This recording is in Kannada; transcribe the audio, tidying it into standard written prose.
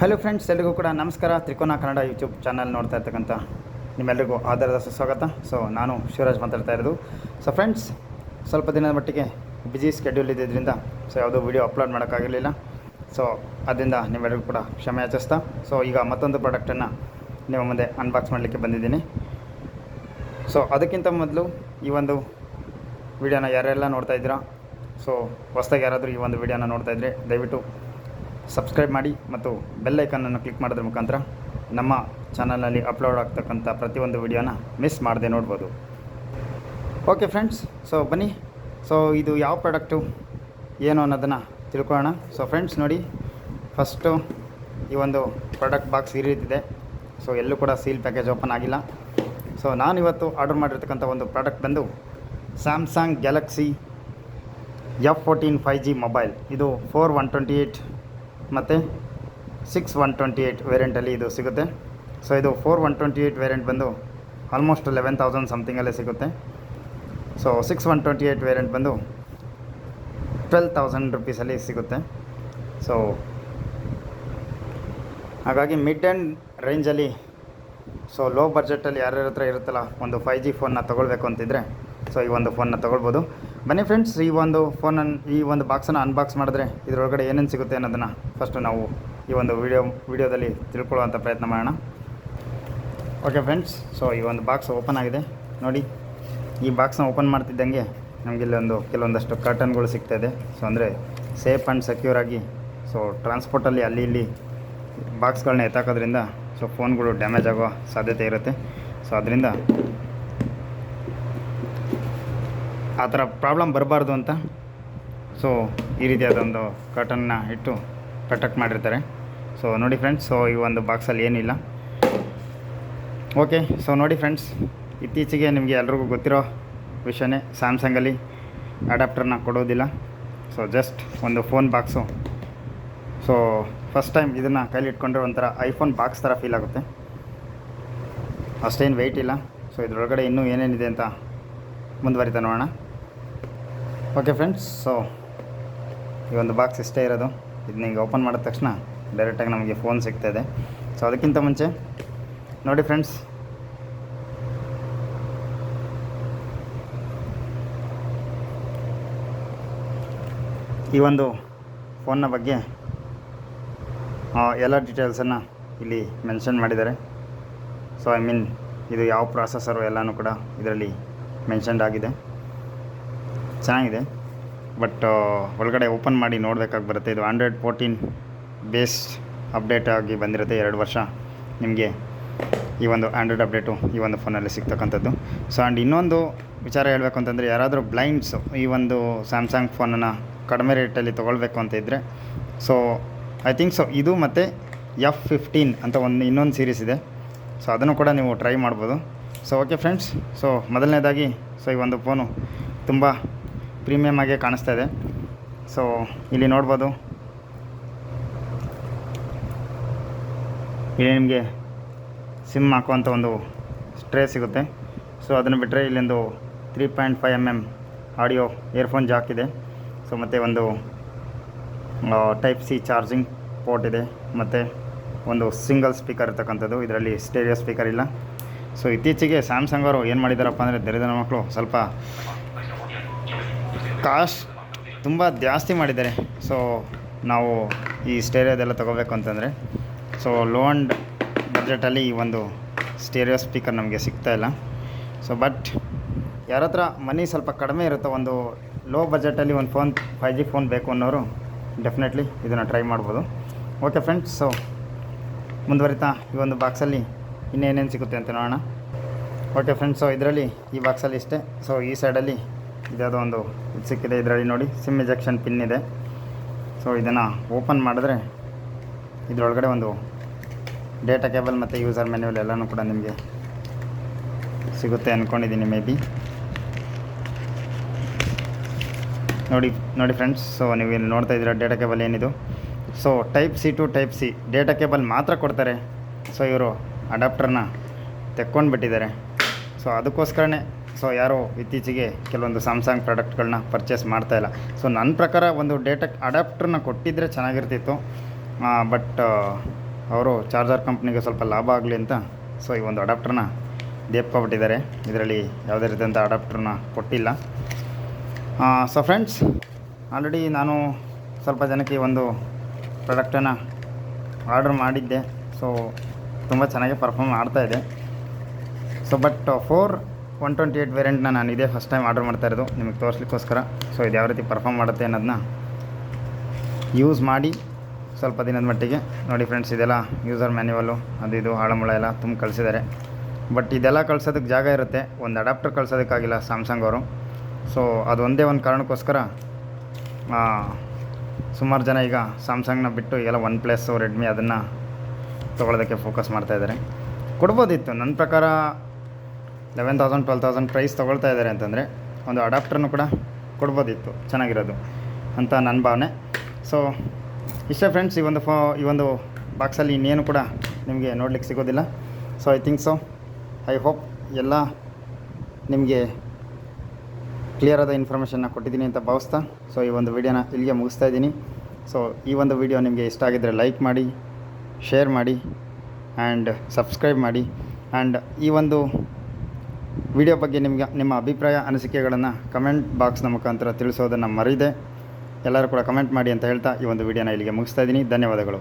ಹಲೋ ಫ್ರೆಂಡ್ಸ್, ಎಲ್ರಿಗೂ ಕೂಡ ನಮಸ್ಕಾರ. ತ್ರಿಕೋನ ಕನ್ನಡ ಯೂಟ್ಯೂಬ್ ಚಾನಲ್ ನೋಡ್ತಾ ಇರ್ತಕ್ಕಂಥ ನಿಮ್ಮೆಲ್ಲರಿಗೂ ಆಧಾರದ ಸುಸ್ವಾಗತ. ನಾನು ಶಿವರಾಜ್ ಮಾತಾಡ್ತಾ ಇರೋದು. ಫ್ರೆಂಡ್ಸ್, ಸ್ವಲ್ಪ ದಿನದ ಮಟ್ಟಿಗೆ ಬ್ಯುಸಿ ಸ್ಕೆಡ್ಯೂಲ್ ಇದ್ದಿದ್ದರಿಂದ ಯಾವುದೂ ವೀಡಿಯೋ ಅಪ್ಲೋಡ್ ಮಾಡೋಕ್ಕಾಗಿರಲಿಲ್ಲ. ಅದರಿಂದ ನಿಮ್ಮೆಲ್ಲರಿಗೂ ಕೂಡ ಕ್ಷಮೆ ಯಾಚಿಸ್ತಾ ಈಗ ಮತ್ತೊಂದು ಪ್ರಾಡಕ್ಟನ್ನು ನಿಮ್ಮ ಮುಂದೆ ಅನ್ಬಾಕ್ಸ್ ಮಾಡಲಿಕ್ಕೆ ಬಂದಿದ್ದೀನಿ. ಅದಕ್ಕಿಂತ ಮೊದಲು ಈ ಒಂದು ವಿಡಿಯೋನ ಯಾರೆಲ್ಲ ನೋಡ್ತಾ ಇದ್ದೀರಾ, ಹೊಸದಾಗಿ ಯಾರಾದರೂ ಈ ಒಂದು ವಿಡಿಯೋನ ನೋಡ್ತಾ ಇದ್ದರೆ ದಯವಿಟ್ಟು ಸಬ್ಸ್ಕ್ರೈಬ್ ಮಾಡಿ ಮತ್ತು ಬೆಲ್ ಐಕನನ್ನು ಕ್ಲಿಕ್ ಮಾಡೋದ್ರ ಮುಖಾಂತರ ನಮ್ಮ ಚಾನಲ್ನಲ್ಲಿ ಅಪ್ಲೋಡ್ ಆಗ್ತಕ್ಕಂಥ ಪ್ರತಿಯೊಂದು ವಿಡಿಯೋನ ಮಿಸ್ ಮಾಡದೆ ನೋಡ್ಬೋದು. ಓಕೆ ಫ್ರೆಂಡ್ಸ್, ಬನ್ನಿ ಇದು ಯಾವ ಪ್ರಾಡಕ್ಟು ಏನು ಅನ್ನೋದನ್ನು ತಿಳ್ಕೊಳ್ಳೋಣ. ಫ್ರೆಂಡ್ಸ್ ನೋಡಿ, ಫಸ್ಟು ಈ ಒಂದು ಪ್ರಾಡಕ್ಟ್ ಬಾಕ್ಸ್ ಈ ರೀತಿದೆ. ಎಲ್ಲೂ ಕೂಡ ಸೀಲ್ ಪ್ಯಾಕೇಜ್ ಓಪನ್ ಆಗಿಲ್ಲ. ನಾನಿವತ್ತು ಆರ್ಡರ್ ಮಾಡಿರ್ತಕ್ಕಂಥ ಒಂದು ಪ್ರಾಡಕ್ಟ್ ಬಂದು Samsung Galaxy F14 5G mobile. ಇದು 4128 ಮತ್ತು 6128 ವೇರಿಯಂಟಲ್ಲಿ ಇದು ಸಿಗುತ್ತೆ. ಇದು 4128 ವೇರಿಯಂಟ್ ಬಂದು ಆಲ್ಮೋಸ್ಟ್ 11,000 ಸಮಥಿಂಗಲ್ಲೇ ಸಿಗುತ್ತೆ. 6128 ವೇರಿಯಂಟ್ ಬಂದು 12,000 ರುಪೀಸಲ್ಲಿ ಸಿಗುತ್ತೆ. ಹಾಗಾಗಿ ಮಿಡ್ ಆ್ಯಂಡ್ ರೇಂಜಲ್ಲಿ ಲೋ ಬಡ್ಜೆಟಲ್ಲಿ ಯಾರ್ಯಾರ ಹತ್ರ ಇರುತ್ತಲ್ಲ ಒಂದು 5G ಫೋನ್ನ ತೊಗೊಳ್ಬೇಕು ಅಂತಿದ್ರೆ ಈ ಒಂದು ಫೋನ್ನ ತೊಗೊಳ್ಬೋದು. ಬನ್ನಿ ಫ್ರೆಂಡ್ಸ್, ಈ ಒಂದು ಬಾಕ್ಸನ್ನು ಅನ್ಬಾಕ್ಸ್ ಮಾಡಿದ್ರೆ ಇದರೊಳಗಡೆ ಏನೇನು ಸಿಗುತ್ತೆ ಅನ್ನೋದನ್ನು ಫಸ್ಟು ನಾವು ಈ ಒಂದು ವಿಡಿಯೋದಲ್ಲಿ ತಿಳ್ಕೊಳ್ಳುವಂಥ ಪ್ರಯತ್ನ ಮಾಡೋಣ. ಓಕೆ ಫ್ರೆಂಡ್ಸ್, ಈ ಒಂದು ಬಾಕ್ಸ್ ಓಪನ್ ಆಗಿದೆ ನೋಡಿ. ಈ ಬಾಕ್ಸ್ನ ಓಪನ್ ಮಾಡ್ತಿದ್ದಂಗೆ ನಮಗೆ ಇಲ್ಲೊಂದು ಕೆಲವೊಂದಷ್ಟು ಕರ್ಟನ್ಗಳು ಸಿಗ್ತಾಯಿದೆ. ಅಂದರೆ ಸೇಫ್ ಆ್ಯಂಡ್ ಸೆಕ್ಯೂರ್ ಆಗಿ ಟ್ರಾನ್ಸ್ಪೋರ್ಟಲ್ಲಿ ಅಲ್ಲಿ ಇಲ್ಲಿ ಬಾಕ್ಸ್ಗಳನ್ನ ಎತ್ತಾಕೋದ್ರಿಂದ ಫೋನ್ಗಳು ಡ್ಯಾಮೇಜ್ ಆಗೋ ಸಾಧ್ಯತೆ ಇರುತ್ತೆ. ಅದರಿಂದ ಆ ಥರ ಪ್ರಾಬ್ಲಮ್ ಬರಬಾರ್ದು ಅಂತ ಈ ರೀತಿಯಾದೊಂದು ಕರ್ಟನ್ನ ಇಟ್ಟು ಪ್ರೊಟೆಕ್ಟ್ ಮಾಡಿರ್ತಾರೆ. ನೋಡಿ ಫ್ರೆಂಡ್ಸ್, ಈ ಒಂದು ಬಾಕ್ಸಲ್ಲಿ ಏನಿಲ್ಲ. ಓಕೆ, ನೋಡಿ ಫ್ರೆಂಡ್ಸ್, ಇತ್ತೀಚೆಗೆ ನಿಮಗೆ ಎಲ್ರಿಗೂ ಗೊತ್ತಿರೋ ವಿಷಯನೇ, ಸ್ಯಾಮ್ಸಂಗಲ್ಲಿ ಅಡಾಪ್ಟರ್ನ ಕೊಡೋದಿಲ್ಲ. ಜಸ್ಟ್ ಒಂದು ಫೋನ್ ಬಾಕ್ಸು. ಫಸ್ಟ್ ಟೈಮ್ ಇದನ್ನು ಕೈಲಿ ಇಟ್ಕೊಂಡ್ರೆ ಒಂಥರ ಐಫೋನ್ ಬಾಕ್ಸ್ ಥರ ಫೀಲ್ ಆಗುತ್ತೆ. ಅಷ್ಟೇನು ವೆಯ್ಟ್ ಇಲ್ಲ. ಇದರೊಳಗಡೆ ಇನ್ನೂ ಏನೇನಿದೆ ಅಂತ ಮುಂದುವರಿತಾ ನೋಡೋಣ. ಓಕೆ ಫ್ರೆಂಡ್ಸ್, ಈ ಒಂದು ಬಾಕ್ಸ್ ಇಷ್ಟೇ ಇರೋದು. ಇದನ್ನ ಈಗ ಓಪನ್ ಮಾಡಿದ ತಕ್ಷಣ ಡೈರೆಕ್ಟಾಗಿ ನಮಗೆ ಫೋನ್ ಸಿಗ್ತಾಯಿದೆ. ಅದಕ್ಕಿಂತ ಮುಂಚೆ ನೋಡಿ ಫ್ರೆಂಡ್ಸ್, ಈ ಒಂದು ಫೋನ್ನ ಬಗ್ಗೆ ಎಲ್ಲ ಡೀಟೇಲ್ಸನ್ನು ಇಲ್ಲಿ ಮೆನ್ಷನ್ ಮಾಡಿದ್ದಾರೆ. ಇದು ಯಾವ ಪ್ರಾಸೆಸರು ಎಲ್ಲನೂ ಕೂಡ ಇದರಲ್ಲಿ ಮೆನ್ಷನ್ಡ್ ಆಗಿದೆ. ಚೆನ್ನಾಗಿದೆ, ಬಟ್ ಒಳಗಡೆ ಓಪನ್ ಮಾಡಿ ನೋಡಬೇಕಾಗಿ ಬರುತ್ತೆ. ಇದು Android 14 ಬೇಸ್ಡ್ ಅಪ್ಡೇಟ್ ಆಗಿ ಬಂದಿರುತ್ತೆ. 2 ವರ್ಷ ನಿಮಗೆ ಈ ಒಂದು ಆ್ಯಂಡ್ರಾಯ್ಡ್ ಅಪ್ಡೇಟು ಈ ಒಂದು ಫೋನಲ್ಲಿ ಸಿಗ್ತಕ್ಕಂಥದ್ದು. ಆ್ಯಂಡ್ ಇನ್ನೊಂದು ವಿಚಾರ ಹೇಳಬೇಕು ಅಂತಂದರೆ, ಯಾರಾದರೂ ಬ್ಲೈಂಡ್ಸು ಈ ಒಂದು ಸ್ಯಾಮ್ಸಂಗ್ ಫೋನನ್ನು ಕಡಿಮೆ ರೇಟಲ್ಲಿ ತೊಗೊಳ್ಬೇಕು ಅಂತ ಇದ್ದರೆ ಐ ಥಿಂಕ್ ಇದು ಮತ್ತು F15 ಅಂತ ಇನ್ನೊಂದು ಸೀರೀಸ್ ಇದೆ. ಅದನ್ನು ಕೂಡ ನೀವು ಟ್ರೈ ಮಾಡ್ಬೋದು. ಓಕೆ ಫ್ರೆಂಡ್ಸ್, ಮೊದಲನೇದಾಗಿ ಈ ಒಂದು ಫೋನು ತುಂಬ ಪ್ರೀಮಿಯಮ್ ಆಗೇ ಕಾಣಿಸ್ತಾ ಇದೆ. ಇಲ್ಲಿ ನೋಡ್ಬೋದು, ಇಲ್ಲಿ ನಿಮಗೆ ಸಿಮ್ ಹಾಕುವಂಥ ಒಂದು ಟ್ರೇ ಸಿಗುತ್ತೆ. ಅದನ್ನು ಬಿಟ್ಟರೆ ಇಲ್ಲೊಂದು 3.5 mm ಆಡಿಯೋ ಇಯರ್ಫೋನ್ ಜಾಕ್ ಇದೆ. ಮತ್ತು ಒಂದು Type-C ಚಾರ್ಜಿಂಗ್ ಪೋರ್ಟ್ ಇದೆ. ಮತ್ತು ಒಂದು ಸಿಂಗಲ್ ಸ್ಪೀಕರ್ ಇರ್ತಕ್ಕಂಥದ್ದು. ಇದರಲ್ಲಿ ಸ್ಟೇರಿಯೋ ಸ್ಪೀಕರ್ ಇಲ್ಲ. ಇತ್ತೀಚೆಗೆ ಸ್ಯಾಮ್ಸಂಗ್ ಅವರು ಏನು ಮಾಡಿದಾರಪ್ಪ ಅಂದರೆ, ದರಿದ್ರ ಮಕ್ಕಳು ಸ್ವಲ್ಪ ಕಾಸ್ಟ್ ತುಂಬ ಜಾಸ್ತಿ ಮಾಡಿದ್ದಾರೆ. ನಾವು ಈ ಸ್ಟೇರಿಯೋದೆಲ್ಲ ತೊಗೋಬೇಕು ಅಂತಂದರೆ ಲೋ ಆ್ಯಂಡ್ ಬಡ್ಜೆಟಲ್ಲಿ ಈ ಒಂದು ಸ್ಟೇರಿಯೋ ಸ್ಪೀಕರ್ ನಮಗೆ ಸಿಗ್ತಾಯಿಲ್ಲ. ಬಟ್ ಯಾರ ಹತ್ರ ಮನಿ ಸ್ವಲ್ಪ ಕಡಿಮೆ ಇರುತ್ತೋ, ಒಂದು ಲೋ ಬಜೆಟಲ್ಲಿ ಒಂದು ಫೋನ್ 5G ಫೋನ್ ಬೇಕು ಅನ್ನೋರು ಡೆಫಿನೆಟ್ಲಿ ಇದನ್ನು ಟ್ರೈ ಮಾಡ್ಬೋದು. ಓಕೆ ಫ್ರೆಂಡ್ಸ್, ಮುಂದುವರಿತಾ ಈ ಒಂದು ಬಾಕ್ಸಲ್ಲಿ ಇನ್ನೇನೇನು ಸಿಗುತ್ತೆ ಅಂತ ನೋಡೋಣ. ಓಕೆ ಫ್ರೆಂಡ್ಸ್, ಇದರಲ್ಲಿ ಈ ಬಾಕ್ಸಲ್ಲಿ ಇಷ್ಟೇ. ಈ ಸೈಡಲ್ಲಿ ಇದ್ಯಾವುದೋ ಒಂದು ಇದು ಸಿಕ್ಕಿದೆ. ಇದರಲ್ಲಿ ನೋಡಿ ಸಿಮ್ ಇಜೆಕ್ಷನ್ ಪಿನ್ ಇದೆ. ಇದನ್ನು ಓಪನ್ ಮಾಡಿದ್ರೆ ಇದರೊಳಗಡೆ ಒಂದು ಡೇಟಾ ಕೇಬಲ್ ಮತ್ತು ಯೂಸರ್ ಮೆನ್ಯುವಲ್ ಎಲ್ಲನೂ ಕೂಡ ನಿಮಗೆ ಸಿಗುತ್ತೆ ಅಂದ್ಕೊಂಡಿದ್ದೀನಿ ಮೇ ಬಿ. ನೋಡಿ ಫ್ರೆಂಡ್ಸ್, ನೀವು ಇಲ್ಲಿ ನೋಡ್ತಾ ಇದ್ದೀರಾ ಡೇಟಾ ಕೇಬಲ್ ಏನಿದು. Type-C to Type-C data cable ಮಾತ್ರ ಕೊಡ್ತಾರೆ. ಇವರು ಅಡಾಪ್ಟರ್ನ ತೆಕ್ಕೊಂಡು ಬಿಟ್ಟಿದ್ದಾರೆ. ಅದಕ್ಕೋಸ್ಕರನೇ ಯಾರೋ ಇತ್ತೀಚೆಗೆ ಕೆಲವೊಂದು ಸ್ಯಾಮ್ಸಂಗ್ ಪ್ರಾಡಕ್ಟ್ಗಳನ್ನ ಪರ್ಚೇಸ್ ಮಾಡ್ತಾಯಿಲ್ಲ. ನನ್ನ ಪ್ರಕಾರ ಒಂದು ಡೇಟಾ ಅಡಾಪ್ಟರ್ನ ಕೊಟ್ಟಿದ್ದರೆ ಚೆನ್ನಾಗಿರ್ತಿತ್ತು. ಬಟ್ ಅವರು ಚಾರ್ಜರ್ ಕಂಪ್ನಿಗೆ ಸ್ವಲ್ಪ ಲಾಭ ಆಗಲಿ ಅಂತ ಸೊ ಈ ಒಂದು ಅಡಾಪ್ಟ್ರನ್ನ ದೇಪ್ಕೊಬಿಟ್ಟಿದ್ದಾರೆ. ಇದರಲ್ಲಿ ಯಾವುದೇ ರೀತಿಯಂಥ ಅಡಾಪ್ಟ್ರನ್ನ ಕೊಟ್ಟಿಲ್ಲ. ಸೊ ಫ್ರೆಂಡ್ಸ್, ಆಲ್ರೆಡಿ ನಾನು ಸ್ವಲ್ಪ ಜನಕ್ಕೆ ಈ ಒಂದು ಪ್ರಾಡಕ್ಟನ್ನು ಆರ್ಡ್ರ್ ಮಾಡಿದ್ದೆ. ಸೊ ತುಂಬ ಚೆನ್ನಾಗಿ ಪರ್ಫಾರ್ಮ್ ಮಾಡ್ತಾಯಿದೆ. ಸೊ ಬಟ್ 128 ವೇರಿಯಂಟ್ನ ನಾನು ಇದೇ ಫಸ್ಟ್ ಟೈಮ್ ಆರ್ಡ್ರ್ ಮಾಡ್ತಾ ಇರೋದು ನಿಮಗೆ ತೋರಿಸ್ಲಿಕ್ಕೋಸ್ಕರ. ಸೊ ಇದು ಯಾವ ರೀತಿ ಪರ್ಫಾರ್ಮ್ ಮಾಡುತ್ತೆ ಅನ್ನೋದನ್ನ ಯೂಸ್ ಮಾಡಿ ಸ್ವಲ್ಪ ದಿನದ ಮಟ್ಟಿಗೆ ನೋಡಿ ಫ್ರೆಂಡ್ಸ್. ಇದೆಲ್ಲ ಯೂಸರ್ ಮ್ಯಾನ್ಯುವಲ್ಲು ಅದು ಇದು ಹಾಳಮುಳ ಎಲ್ಲ ತುಂಬ ಕಳಿಸಿದ್ದಾರೆ. ಬಟ್ ಇದೆಲ್ಲ ಕಳ್ಸೋದಕ್ಕೆ ಜಾಗ ಇರುತ್ತೆ, ಒಂದು ಅಡಾಪ್ಟರ್ ಕಳ್ಸೋದಕ್ಕಾಗಿಲ್ಲ ಸ್ಯಾಮ್ಸಂಗ್ ಅವರು. ಸೊ ಅದು ಒಂದೇ ಒಂದು ಕಾರಣಕ್ಕೋಸ್ಕರ ಸುಮಾರು ಜನ ಈಗ ಸ್ಯಾಮ್ಸಂಗ್ನ ಬಿಟ್ಟು ಈಗೆಲ್ಲ ಒನ್ ಪ್ಲಸ್ಸು ರೆಡ್ಮಿ ಅದನ್ನು ತೊಗೊಳೋದಕ್ಕೆ ಫೋಕಸ್ ಮಾಡ್ತಾಯಿದ್ದಾರೆ. ಕೊಡ್ಬೋದಿತ್ತು ನನ್ನ ಪ್ರಕಾರ. 11,000 12,000 ಪ್ರೈಸ್ ತೊಗೊಳ್ತಾ ಇದ್ದಾರೆ ಅಂತಂದರೆ ಒಂದು ಅಡಾಪ್ಟರ್ನು ಕೂಡ ಕೊಡ್ಬೋದಿತ್ತು, ಚೆನ್ನಾಗಿರೋದು ಅಂತ ನನ್ನ ಭಾವನೆ. ಸೊ ಇಷ್ಟೇ ಫ್ರೆಂಡ್ಸ್, ಈ ಒಂದು ಬಾಕ್ಸಲ್ಲಿ ಇನ್ನೇನು ಕೂಡ ನಿಮಗೆ ನೋಡ್ಲಿಕ್ಕೆ ಸಿಗೋದಿಲ್ಲ. So I think so, I hope ಎಲ್ಲ ನಿಮಗೆ ಕ್ಲಿಯರ್ ಆದ ಇನ್ಫಾರ್ಮೇಷನ್ನ ಕೊಟ್ಟಿದ್ದೀನಿ ಅಂತ ಭಾವಿಸ್ತಾ ಸೊ ಈ ಒಂದು ವಿಡಿಯೋನ ಇಲ್ಲಿಗೆ ಮುಗಿಸ್ತಾ ಇದ್ದೀನಿ. ಸೊ ಈ ಒಂದು ವಿಡಿಯೋ ನಿಮಗೆ ಇಷ್ಟ ಆಗಿದ್ದರೆ ಲೈಕ್ ಮಾಡಿ, ಶೇರ್ ಮಾಡಿ ಆ್ಯಂಡ್ ಸಬ್ಸ್ಕ್ರೈಬ್ ಮಾಡಿ. ಆ್ಯಂಡ್ ಈ ಒಂದು ವಿಡಿಯೋ ಬಗ್ಗೆ ನಿಮ್ಮ ಅಭಿಪ್ರಾಯ ಅನಿಸಿಕೆಗಳನ್ನು ಕಮೆಂಟ್ ಬಾಕ್ಸ್ನ ಮುಖಾಂತರ ತಿಳಿಸೋದನ್ನು ಮರೀದೆ. ಎಲ್ಲರೂ ಕೂಡ ಕಮೆಂಟ್ ಮಾಡಿ ಅಂತ ಹೇಳ್ತಾ ಈ ಒಂದು ವಿಡಿಯೋನ ಇಲ್ಲಿಗೆ ಮುಗಿಸ್ತಾ ಇದ್ದೀನಿ. ಧನ್ಯವಾದಗಳು.